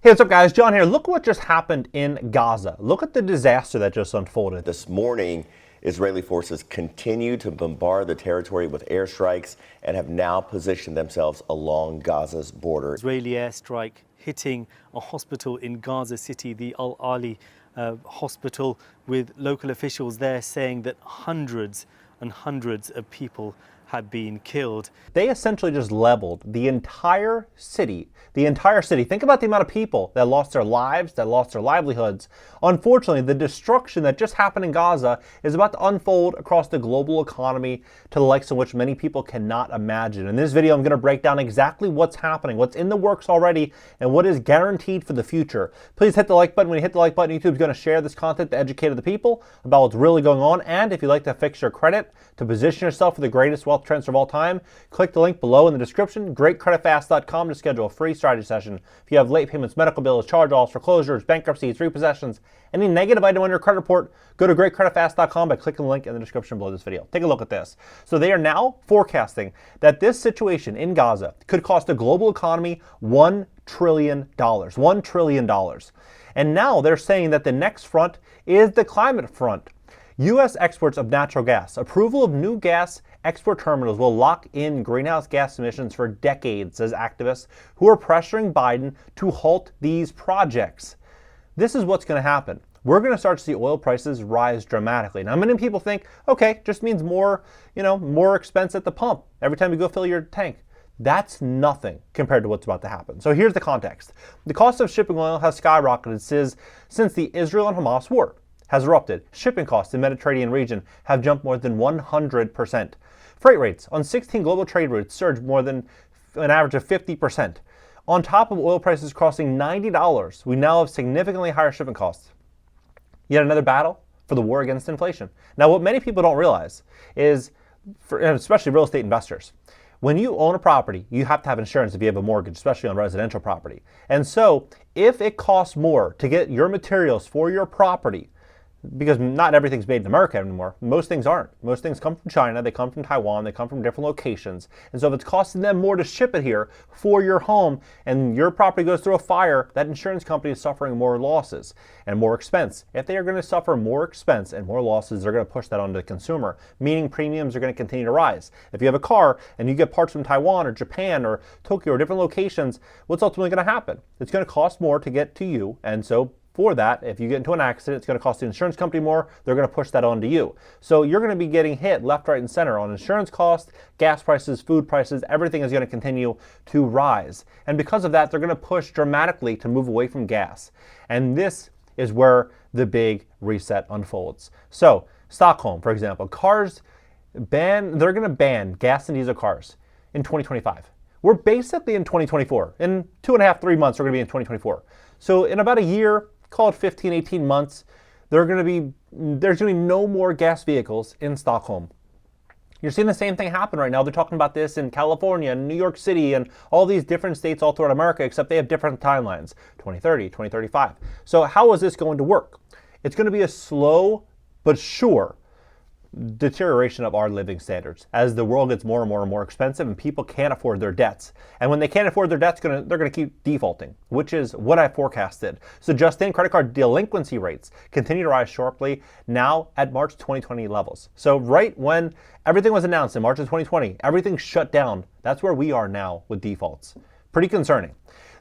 Hey, what's up guys? John here. Look what just happened in Gaza. Look at the disaster that just unfolded. This morning, Israeli forces continue to bombard the territory with airstrikes and have now positioned themselves along Gaza's border. Israeli airstrike hitting a hospital in Gaza City, the Al Ali hospital, with local officials there saying that hundreds and hundreds of people had been killed. They essentially just leveled the entire city. Think about the amount of people that lost their lives, that lost their livelihoods. Unfortunately, the destruction that just happened in Gaza is about to unfold across the global economy to the likes of which many people cannot imagine. In this video, I'm going to break down exactly what's happening, what's in the works already, and what is guaranteed for the future. Please hit the like button. When you hit the like button, YouTube's going to share this content to educate the people about what's really going on. And if you'd like to fix your credit, to position yourself for the greatest wealth transfer of all time, click the link below in the description, greatcreditfast.com, to schedule a free strategy session. If you have late payments, medical bills, charge-offs, foreclosures, bankruptcies, repossessions, any negative item on your credit report, go to greatcreditfast.com by clicking the link in the description below this video. Take a look at this. So they are now forecasting that this situation in Gaza could cost the global economy $1 trillion. $1 trillion. And now they're saying that the next front is the climate front. U.S. exports of natural gas. Approval of new gas export terminals will lock in greenhouse gas emissions for decades, says activists who are pressuring Biden to halt these projects. This is what's going to happen. We're going to start to see oil prices rise dramatically. Now, many people think, okay, just means more, more expense at the pump every time you go fill your tank. That's nothing compared to what's about to happen. So here's the context. The cost of shipping oil has skyrocketed since the Israel and Hamas war has erupted. Shipping costs in the Mediterranean region have jumped more than 100%. Freight rates on 16 global trade routes surged more than an average of 50%. On top of oil prices crossing $90, we now have significantly higher shipping costs. Yet another battle for the war against inflation. Now, what many people don't realize is, especially real estate investors, when you own a property, you have to have insurance if you have a mortgage, especially on residential property. And so if it costs more to get your materials for your property, because not everything's made in America anymore. Most things aren't. Most things come from China, they come from Taiwan, they come from different locations. And so if it's costing them more to ship it here for your home and your property goes through a fire, that insurance company is suffering more losses and more expense. If they are going to suffer more expense and more losses, they're going to push that onto the consumer, meaning premiums are going to continue to rise. If you have a car and you get parts from Taiwan or Japan or Tokyo or different locations, what's ultimately going to happen? It's going to cost more to get to you, and so for that, if you get into an accident, it's going to cost the insurance company more. They're going to push that onto you. So you're going to be getting hit left, right, and center on insurance costs, gas prices, food prices. Everything is going to continue to rise. And because of that, they're going to push dramatically to move away from gas. And this is where the big reset unfolds. So Stockholm, for example, they're going to ban gas and diesel cars in 2025. We're basically in 2024. In 2.5, 3 months, we're going to be in 2024. So in about a year, call it 15, 18 months, there's going to be no more gas vehicles in Stockholm. You're seeing the same thing happen right now. They're talking about this in California and New York City and all these different states all throughout America, except they have different timelines, 2030, 2035. So how is this going to work? It's going to be a slow but sure deterioration of our living standards as the world gets more and more and more expensive and people can't afford their debts. And when they can't afford their debts, they're going to keep defaulting, which is what I forecasted. So just in, credit card delinquency rates continue to rise sharply, now at March 2020 levels. So right when everything was announced in March of 2020, everything shut down. That's where we are now with defaults. Pretty concerning.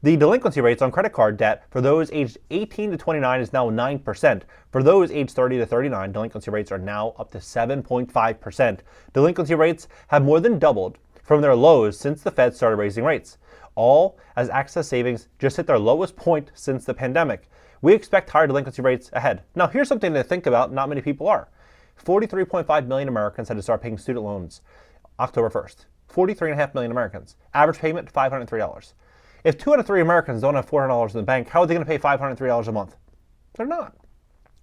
The delinquency rates on credit card debt for those aged 18 to 29 is now 9%. For those aged 30 to 39, delinquency rates are now up to 7.5%. Delinquency rates have more than doubled from their lows since the Fed started raising rates, all as excess savings just hit their lowest point since the pandemic. We expect higher delinquency rates ahead. Now, here's something to think about. Not many people are. 43.5 million Americans had to start paying student loans October 1st. 43.5 million Americans. Average payment, $503. If 2 out of 3 Americans don't have $400 in the bank, how are they going to pay $503 a month? They're not.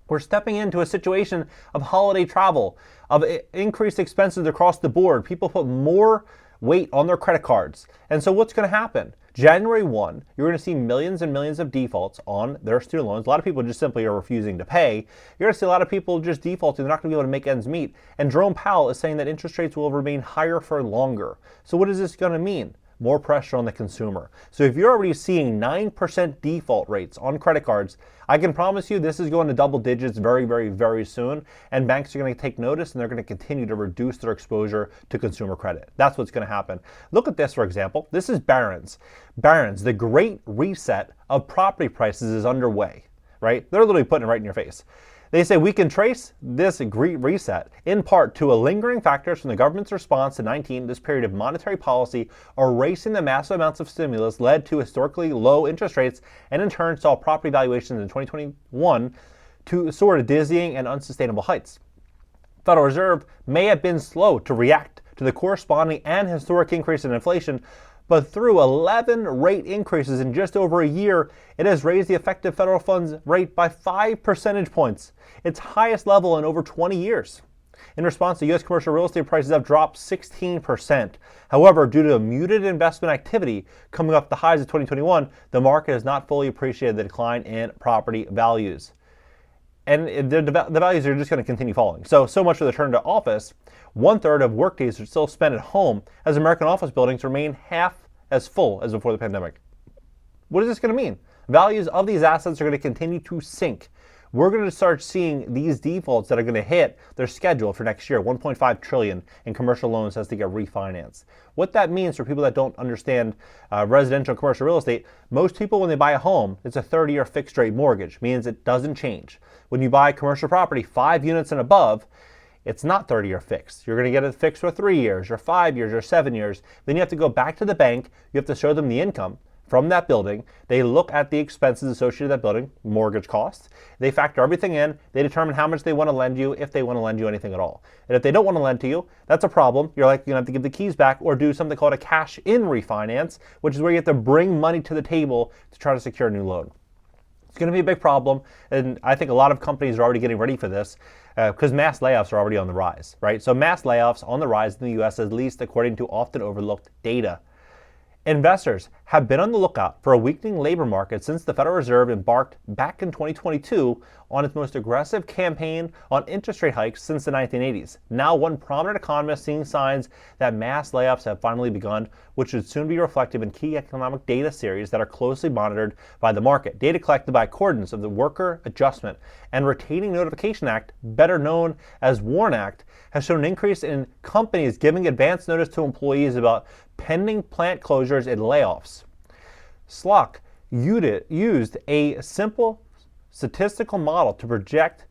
We're stepping into a situation of holiday travel, of increased expenses across the board. People put more weight on their credit cards. And so what's going to happen? January 1, you're going to see millions and millions of defaults on their student loans. A lot of people just simply are refusing to pay. You're going to see a lot of people just defaulting. They're not going to be able to make ends meet. And Jerome Powell is saying that interest rates will remain higher for longer. So what is this going to mean? more pressure on the consumer. So if you're already seeing 9% default rates on credit cards, I can promise you this is going to double digits very, very, very soon, and banks are going to take notice and they're going to continue to reduce their exposure to consumer credit. That's what's going to happen. Look at this, for example. This is Barron's. Barron's, the great reset of property prices is underway, right? They're literally putting it right in your face. They say we can trace this great reset in part to a lingering factors from the government's response to 19, this period of monetary policy, erasing the massive amounts of stimulus led to historically low interest rates and in turn saw property valuations in 2021 to sort of dizzying and unsustainable heights. Federal Reserve may have been slow to react to the corresponding and historic increase in inflation, but through 11 rate increases in just over a year, it has raised the effective federal funds rate by 5 percentage points, its highest level in over 20 years. In response, the U.S. commercial real estate prices have dropped 16%. However, due to muted investment activity coming off the highs of 2021, the market has not fully appreciated the decline in property values. And the values are just going to continue falling. So much for the return to office. 1/3 of workdays are still spent at home as American office buildings remain half as full as before the pandemic. What is this going to mean? Values of these assets are going to continue to sink. We're going to start seeing these defaults that are going to hit their schedule for next year. 1.5 trillion in commercial loans has to get refinanced. What that means for people that don't understand residential and commercial real estate, most people when they buy a home, it's a 30-year fixed rate mortgage, means it doesn't change. When you buy commercial property, 5 units and above, it's not 30-year fixed. You're going to get it fixed for 3 years or 5 years or 7 years. Then you have to go back to the bank. You have to show them the income from that building. They look at the expenses associated with that building, mortgage costs. They factor everything in. They determine how much they want to lend you, if they want to lend you anything at all. And if they don't want to lend to you, that's a problem. You're going to have to give the keys back or do something called a cash-in refinance, which is where you have to bring money to the table to try to secure a new loan. It's going to be a big problem, and I think a lot of companies are already getting ready for this because mass layoffs are already on the rise, right? So mass layoffs on the rise in the U.S., at least according to often overlooked data. Investors have been on the lookout for a weakening labor market since the Federal Reserve embarked back in 2022 on its most aggressive campaign on interest rate hikes since the 1980s. Now, one prominent economist seeing signs that mass layoffs have finally begun, which should soon be reflective in key economic data series that are closely monitored by the market. Data collected by accordance of the Worker Adjustment and Retaining Notification Act, better known as WARN Act, has shown an increase in companies giving advance notice to employees about pending plant closures and layoffs. SLOC used a simple statistical model to project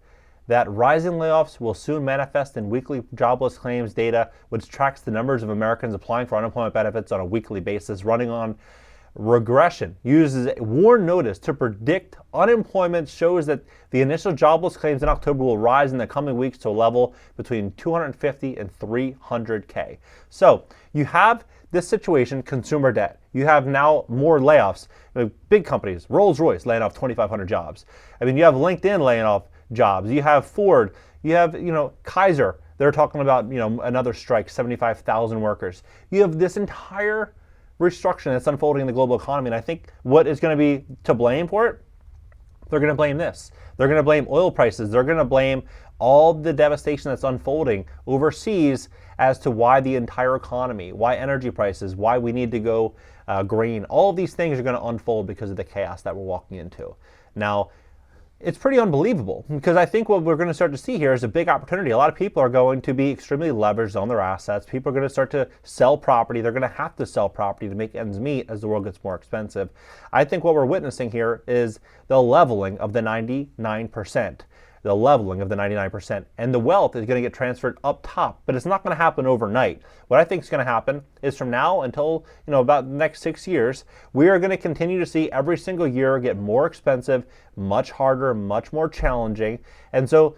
that rising layoffs will soon manifest in weekly jobless claims data, which tracks the numbers of Americans applying for unemployment benefits on a weekly basis, running on regression. Uses a WARN notice to predict unemployment, shows that the initial jobless claims in October will rise in the coming weeks to a level between 250 and 300K. So you have this situation, consumer debt. You have now more layoffs. Big companies, Rolls-Royce laying off 2,500 jobs. I mean, you have LinkedIn laying off jobs. You have Ford. You have, Kaiser. They're talking about, another strike, 75,000 workers. You have this entire restructuring that's unfolding in the global economy. And I think what is going to be to blame for it, they're going to blame this. They're going to blame oil prices. They're going to blame all the devastation that's unfolding overseas as to why the entire economy, why energy prices, why we need to go green. All of these things are going to unfold because of the chaos that we're walking into. Now, it's pretty unbelievable because I think what we're going to start to see here is a big opportunity. A lot of people are going to be extremely leveraged on their assets. People are going to start to sell property. They're going to have to sell property to make ends meet as the world gets more expensive. I think what we're witnessing here is the leveling of the 99%. The leveling of the 99%, and the wealth is going to get transferred up top, but it's not going to happen overnight. What I think is going to happen is from now until about the next 6 years, we are going to continue to see every single year get more expensive, much harder, much more challenging, and so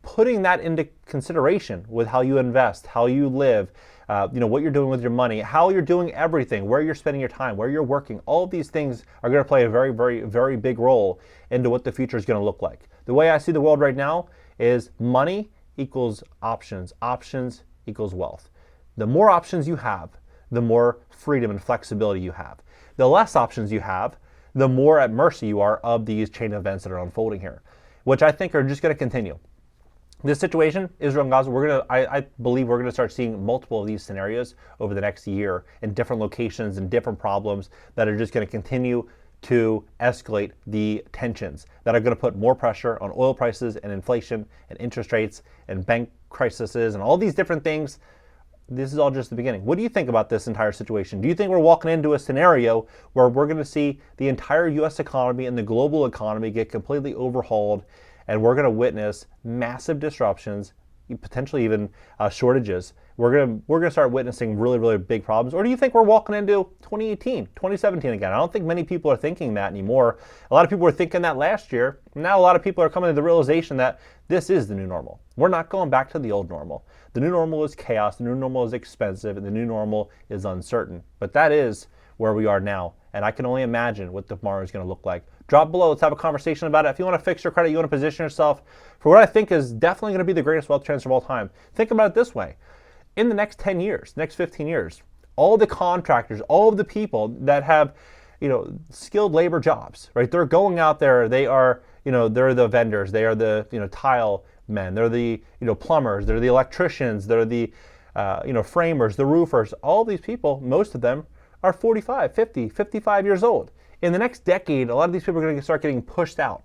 putting that into consideration with how you invest, how you live, what you're doing with your money, how you're doing everything, where you're spending your time, where you're working, all of these things are going to play a very, very, very big role into what the future is going to look like. The way I see the world right now is money equals options. Options equals wealth. The more options you have, the more freedom and flexibility you have. The less options you have, the more at mercy you are of these chain events that are unfolding here, which I think are just going to continue. This situation, Israel and Gaza, I believe we're gonna start seeing multiple of these scenarios over the next year in different locations and different problems that are just gonna continue to escalate the tensions, that are gonna put more pressure on oil prices and inflation and interest rates and bank crises and all these different things. This is all just the beginning. What do you think about this entire situation? Do you think we're walking into a scenario where we're going to see the entire U.S. economy and the global economy get completely overhauled, and we're going to witness massive disruptions, potentially even shortages? We're going to start witnessing really, really big problems. Or do you think we're walking into 2018, 2017 again? I don't think many people are thinking that anymore. A lot of people were thinking that last year. Now a lot of people are coming to the realization that this is the new normal. We're not going back to the old normal. The new normal is chaos, the new normal is expensive, and the new normal is uncertain. But that is where we are now, and I can only imagine what tomorrow is going to look like. Drop below, let's have a conversation about it. If you want to fix your credit, you want to position yourself for what I think is definitely going to be the greatest wealth transfer of all time. Think about it this way. In the next 10 years, next 15 years, all the contractors, all of the people that have, skilled labor jobs, right? They're going out there, they are, they're the vendors, they are the, tile men, they're the, plumbers, they're the electricians, they're the, framers, the roofers. All these people, most of them are 45, 50, 55 years old. In the next decade, a lot of these people are going to start getting pushed out.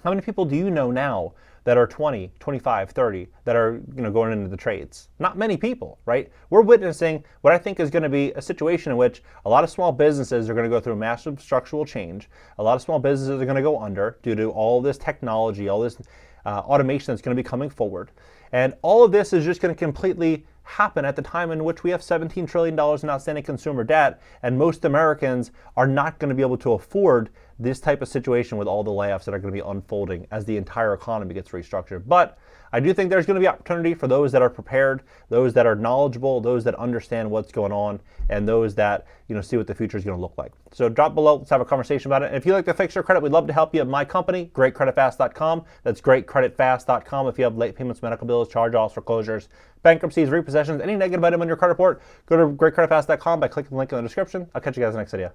How many people do you know now that are 20, 25, 30 that are going into the trades? Not many people, right? We're witnessing what I think is going to be a situation in which a lot of small businesses are going to go through massive structural change. A lot of small businesses are going to go under due to all this technology, all this automation that's going to be coming forward. And all of this is just going to completely happen at the time in which we have $17 trillion in outstanding consumer debt, and most Americans are not going to be able to afford this type of situation with all the layoffs that are going to be unfolding as the entire economy gets restructured. But I do think there's going to be opportunity for those that are prepared, those that are knowledgeable, those that understand what's going on, and those that see what the future is going to look like. So drop below, let's have a conversation about it. And if you'd like to fix your credit, we'd love to help you at my company, GreatCreditFast.com. That's GreatCreditFast.com. If you have late payments, medical bills, charge-offs, foreclosures, bankruptcies, repossessions, any negative item on your credit report, go to GreatCreditFast.com by clicking the link in the description. I'll catch you guys in the next video.